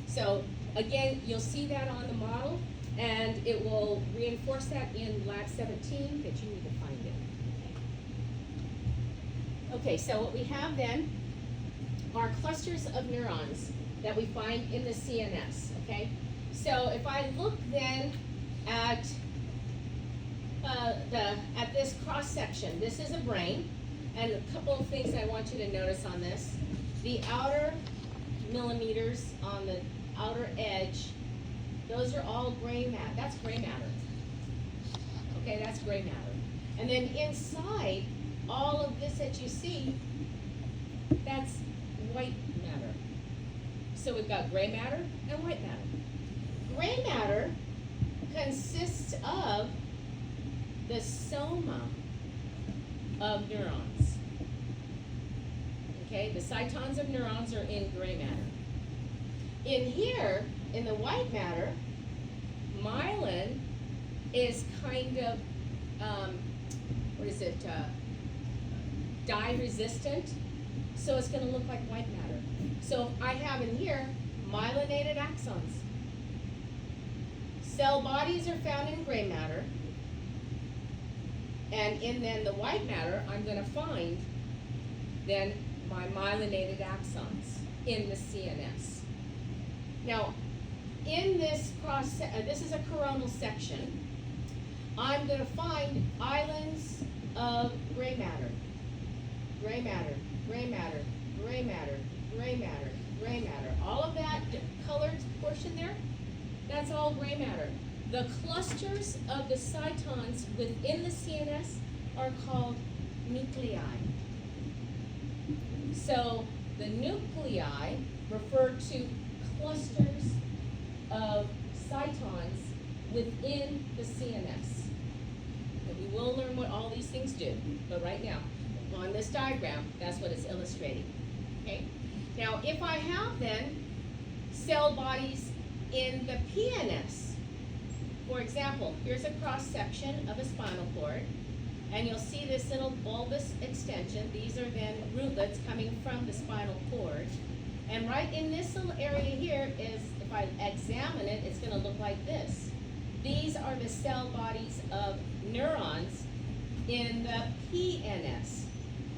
So again, you'll see that on the model, and it will reinforce that in lab 17 that you need to find it. Okay, so what we have then are clusters of neurons that we find in the CNS, okay? So if I look then at this cross section, this is a brain, and a couple of things I want you to notice on this. The outer millimeters on the outer edge, those are all gray matter. That's gray matter. Okay, that's gray matter. And then inside, all of this that you see, that's white matter. So we've got gray matter and white matter. Gray matter consists of the soma of neurons. Okay, the cytons of neurons are in gray matter. In here, in the white matter, myelin is kind of, dye resistant, so it's going to look like white matter. So I have in here myelinated axons. Cell bodies are found in gray matter, and in then the white matter, I'm going to find then my myelinated axons in the CNS. Now, in this this is a coronal section, I'm going to find islands of gray matter. Gray matter, gray matter, gray matter, gray matter, gray matter. All of that colored portion there, that's all gray matter. The clusters of the cytons within the CNS are called nuclei. So the nuclei refer to clusters of cytons within the CNS. And we will learn what all these things do, but right now, on this diagram, that's what it's illustrating. Okay? Now, if I have then cell bodies in the PNS, for example, here's a cross section of a spinal cord, and you'll see this little bulbous extension. These are then rootlets coming from the spinal cord. And right in this little area here is, if I examine it, it's going to look like this. These are the cell bodies of neurons in the PNS.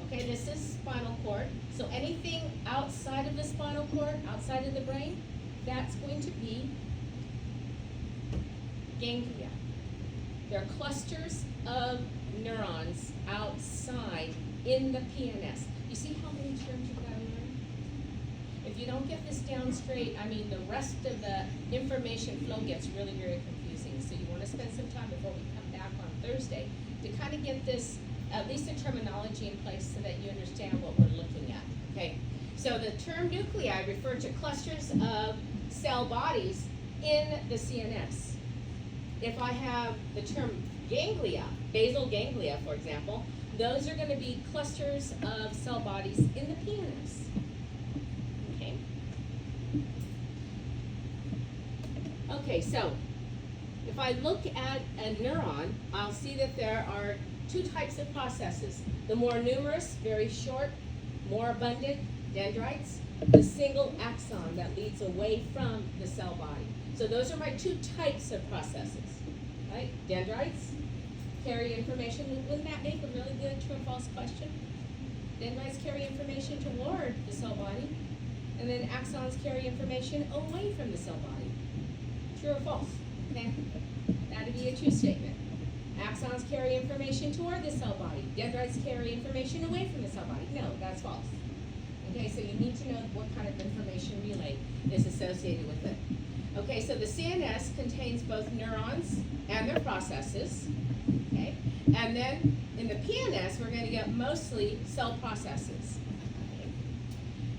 Okay, this is spinal cord. So anything outside of the spinal cord, outside of the brain, that's going to be ganglia. They're clusters of neurons outside in the PNS. You see how many terms you've got to learn? If you don't get this down straight, I mean, the rest of the information flow gets really very confusing. So you want to spend some time before we come back on Thursday to kind of get this, at least the terminology in place so that you understand what we're looking at. Okay, So the term nuclei refer to clusters of cell bodies in the CNS. If I have the term ganglia, basal ganglia, for example, those are going to be clusters of cell bodies in the PNS. Okay? Okay, so if I look at a neuron, I'll see that there are two types of processes. The more numerous, very short, more abundant dendrites, the single axon that leads away from the cell body. So those are my two types of processes, right? Dendrites carry information. Wouldn't that make a really good true or false question? Dendrites carry information toward the cell body, and then axons carry information away from the cell body. True or false? Okay. That'd be a true statement. Axons carry information toward the cell body. Dendrites carry information away from the cell body. No, that's false. Okay, so you need to know what kind of information relay is associated with it. Okay, so the CNS contains both neurons and their processes. Okay, and then in the PNS, we're going to get mostly cell processes. Okay?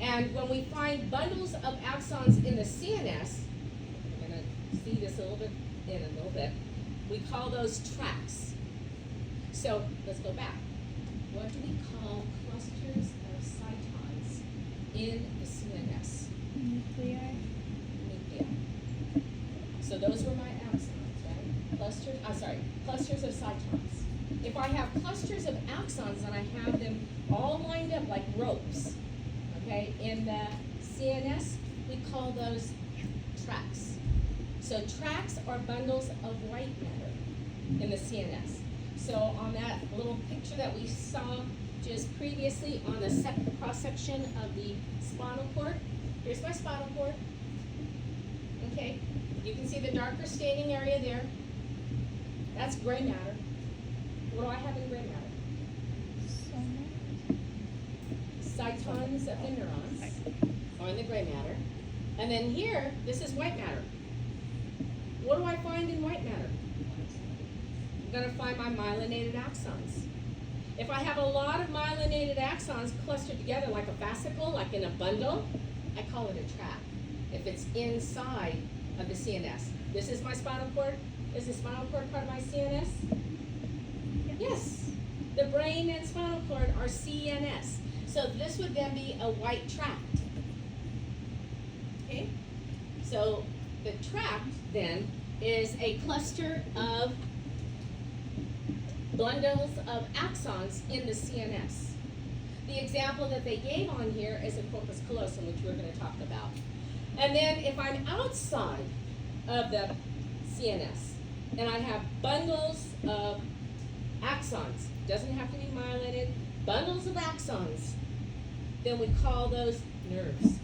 And when we find bundles of axons in the CNS, we're going to see this a little bit, we call those tracks. So let's go back. What do we call clusters of cytons in the CNS? Nuclei. Nuclei. So those were my axons, right? Clusters of cytons. If I have clusters of axons and I have them all lined up like ropes, okay, in the CNS, we call those tracks. So tracks are bundles of white matter in the CNS. So on that little picture that we saw just previously on the cross-section of the spinal cord, here's my spinal cord. Okay, you can see the darker staining area there. That's gray matter. What do I have in gray matter? Cytons of the neurons are in the gray matter. And then here, this is white matter. What do I find in white matter? I'm going to find my myelinated axons. If I have a lot of myelinated axons clustered together like a fascicle, like in a bundle, I call it a tract. If it's inside of the CNS. This is my spinal cord. Is the spinal cord part of my CNS? Yes. The brain and spinal cord are CNS. So this would then be a white tract. Okay? So the tract then is a cluster of bundles of axons in the CNS. The example that they gave on here is a corpus callosum, which we're going to talk about. And then if I'm outside of the CNS and I have bundles of axons, doesn't have to be myelinated, bundles of axons, then we call those nerves.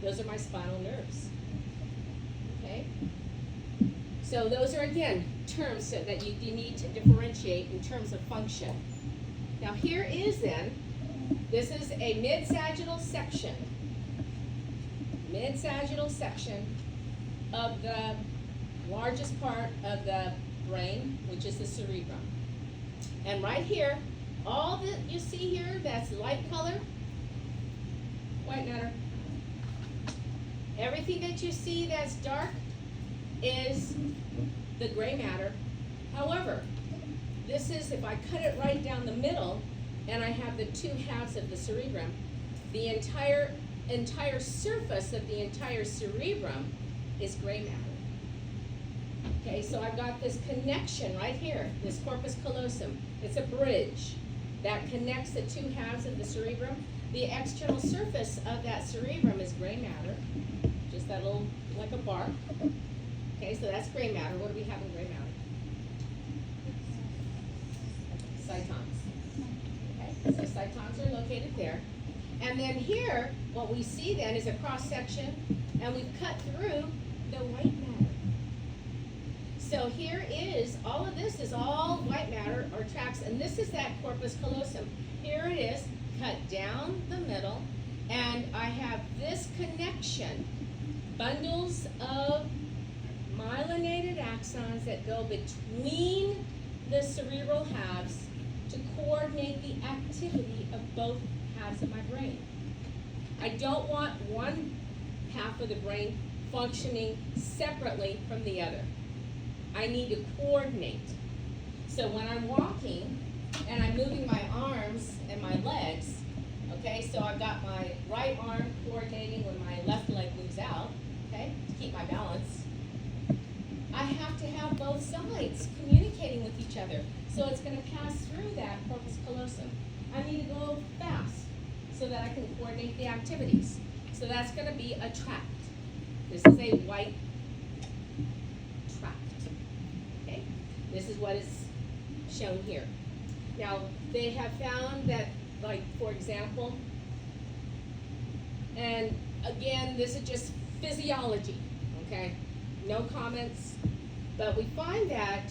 Those are my spinal nerves. Okay? So those are, again, terms that you need to differentiate in terms of function. Now here is then, this is a mid-sagittal section. Mid-sagittal section of the largest part of the brain, which is the cerebrum. And right here, all that you see here that's light color, white matter. Everything that you see that's dark is the gray matter. However, this is, if I cut it right down the middle and I have the two halves of the cerebrum, the entire surface of the entire cerebrum is gray matter. Okay, so I've got this connection right here, this corpus callosum. It's a bridge that connects the two halves of the cerebrum. The external surface of that cerebrum is gray matter, just that little, like a bark. Okay, so that's gray matter. What do we have in gray matter? Cytons. Okay, so cytons are located there. And then here, what we see then is a cross-section, and we've cut through the white matter. So here is, all of this is all white matter or tracks, and this is that corpus callosum. Here it is, cut down the middle, and I have this connection, bundles of myelinated axons that go between the cerebral halves to coordinate the activity of both halves of my brain. I don't want one half of the brain functioning separately from the other. I need to coordinate. So when I'm walking and I'm moving my arms and my legs, okay, so I've got my right arm coordinating when my left leg moves out, okay, to keep my balance. I have to have both sides communicating with each other. So it's going to pass through that corpus callosum. I need to go fast so that I can coordinate the activities. So that's going to be a tract. This is a white tract. Okay? This is what is shown here. Now, they have found that, like, for example, and again, this is just physiology, okay? No comments, but we find that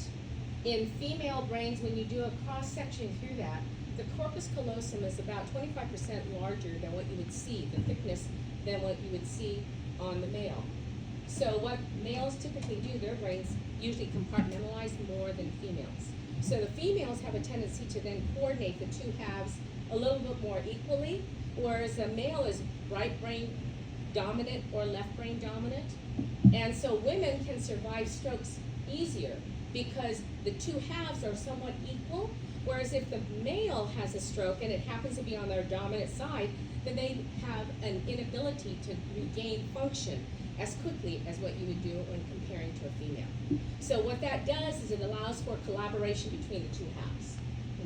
in female brains, when you do a cross-section through that, the corpus callosum is about 25% larger than what you would see, the thickness than what you would see on the male. So what males typically do, their brains usually compartmentalize more than females. So the females have a tendency to then coordinate the two halves a little bit more equally, whereas the male is right brain dominant or left brain dominant. And so women can survive strokes easier because the two halves are somewhat equal, whereas if the male has a stroke and it happens to be on their dominant side, then they have an inability to regain function as quickly as what you would do when comparing to a female. So what that does is it allows for collaboration between the two halves,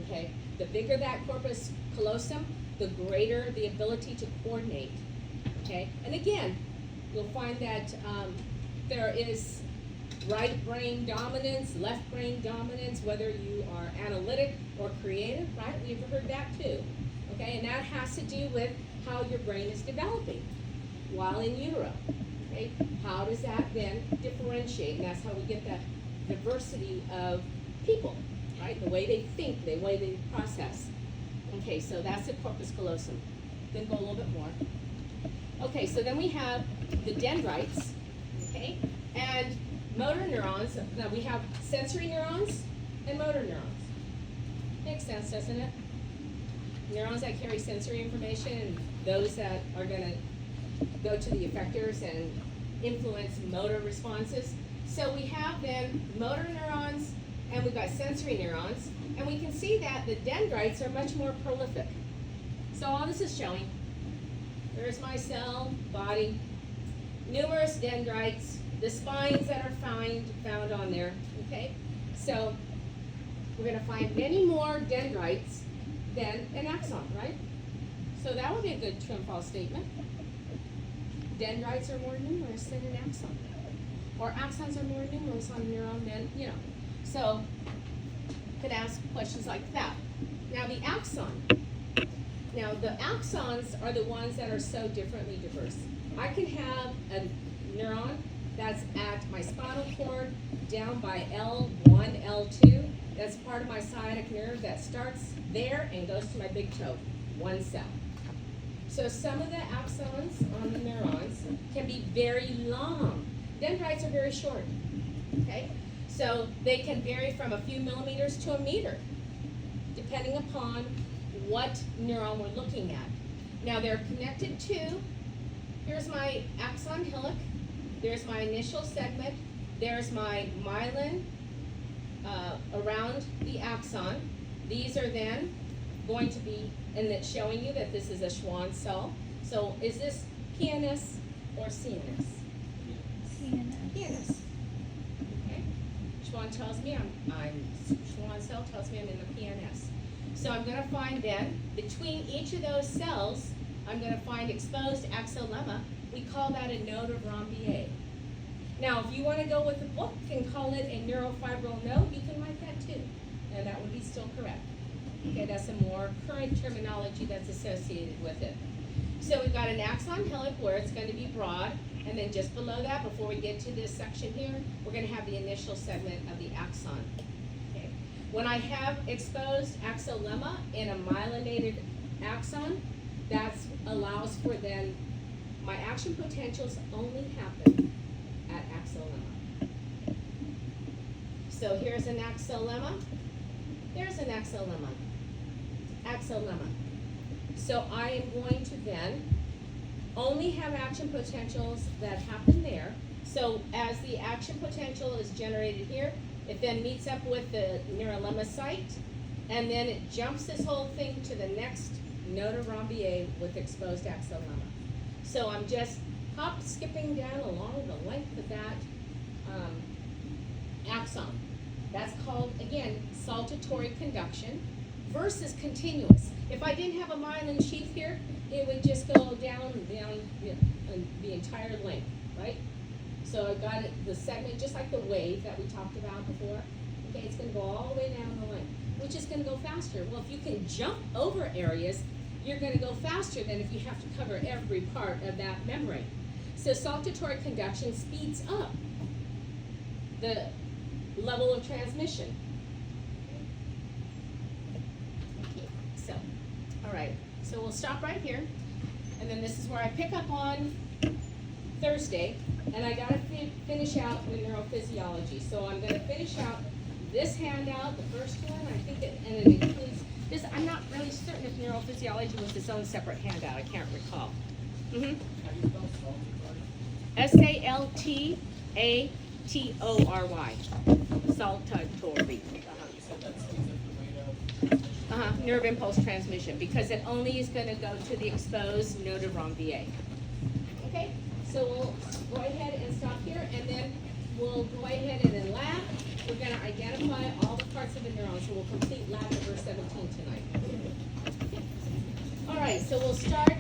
okay? The bigger that corpus callosum, the greater the ability to coordinate, okay? And again, you'll find that there is right brain dominance, left brain dominance, whether you are analytic or creative, right? We've heard that too, okay? And that has to do with how your brain is developing while in utero, okay? How does that then differentiate? And that's how we get that diversity of people, right? The way they think, the way they process. Okay, so that's the corpus callosum. Then go a little bit more. Okay, so then we have the dendrites, okay? And motor neurons. Now we have sensory neurons and motor neurons. Makes sense, doesn't it? Neurons that carry sensory information and those that are going to go to the effectors and influence motor responses. So we have then motor neurons and we've got sensory neurons, and we can see that the dendrites are much more prolific. So all this is showing, there's my cell body, numerous dendrites, the spines that are found on there, okay? So we're going to find many more dendrites than an axon, right? So that would be a good true and false statement. Dendrites are more numerous than an axon. Or axons are more numerous on a neuron than, you know. So could ask questions like that. Now the axon. Now the axons are the ones that are so differently diverse. I can have a neuron that's at my spinal cord down by L1, L2. That's part of my sciatic nerve that starts there and goes to my big toe, one cell. So some of the axons on the neurons can be very long. Dendrites are very short, okay? So they can vary from a few millimeters to a meter, depending upon what neuron we're looking at. Now they're connected to, here's my axon hillock, there's my initial segment, there's my myelin around the axon. These are then going to be, and it's showing you that this is a Schwann cell. So is this PNS or CNS? PNS. Okay. Schwann tells me Schwann cell tells me I'm in the PNS. So I'm going to find then, between each of those cells, I'm going to find exposed axolemma. We call that a node of Rambier. Now, if you want to go with the book and call it a neurofibril node, you can write that too, and that would be still correct. Okay, that's a more current terminology that's associated with it. So we've got an axon hillock where it's going to be broad, and then just below that, before we get to this section here, we're going to have the initial segment of the axon. Okay. When I have exposed axolemma in a myelinated axon, that allows for then my action potentials only happen at axolemma. So here's an axolemma. There's an axolemma. Axolemma. So I am going to then only have action potentials that happen there. So as the action potential is generated here, it then meets up with the neurolemma site, and then it jumps this whole thing to the next node of Rambier with exposed axon lemma. So I'm just skipping down along the length of that axon. That's called, again, saltatory conduction versus continuous. If I didn't have a myelin sheath here, it would just go down the entire length, right? So I've got the segment, just like the wave that we talked about before. Okay, it's going to go all the way down the length, which is going to go faster. Well, if you can jump over areas, you're going to go faster than if you have to cover every part of that membrane. So saltatory conduction speeds up the level of transmission. So, all right, so we'll stop right here, and then this is where I pick up on Thursday, and I gotta finish out the neurophysiology. So I'm gonna finish out this handout, the first one, I think and it includes this. I'm not really certain if neurophysiology was its own separate handout, I can't recall. How do you spell Saltatory. Saltatory. You said that speeds up the rate of Nerve impulse transmission, because it only is going to go to the exposed node of Rambier. Okay, so we'll go ahead and stop here, and then we'll go ahead and in lab, we're going to identify all the parts of the neuron, so we'll complete lab number 17 tonight. All right, so we'll start.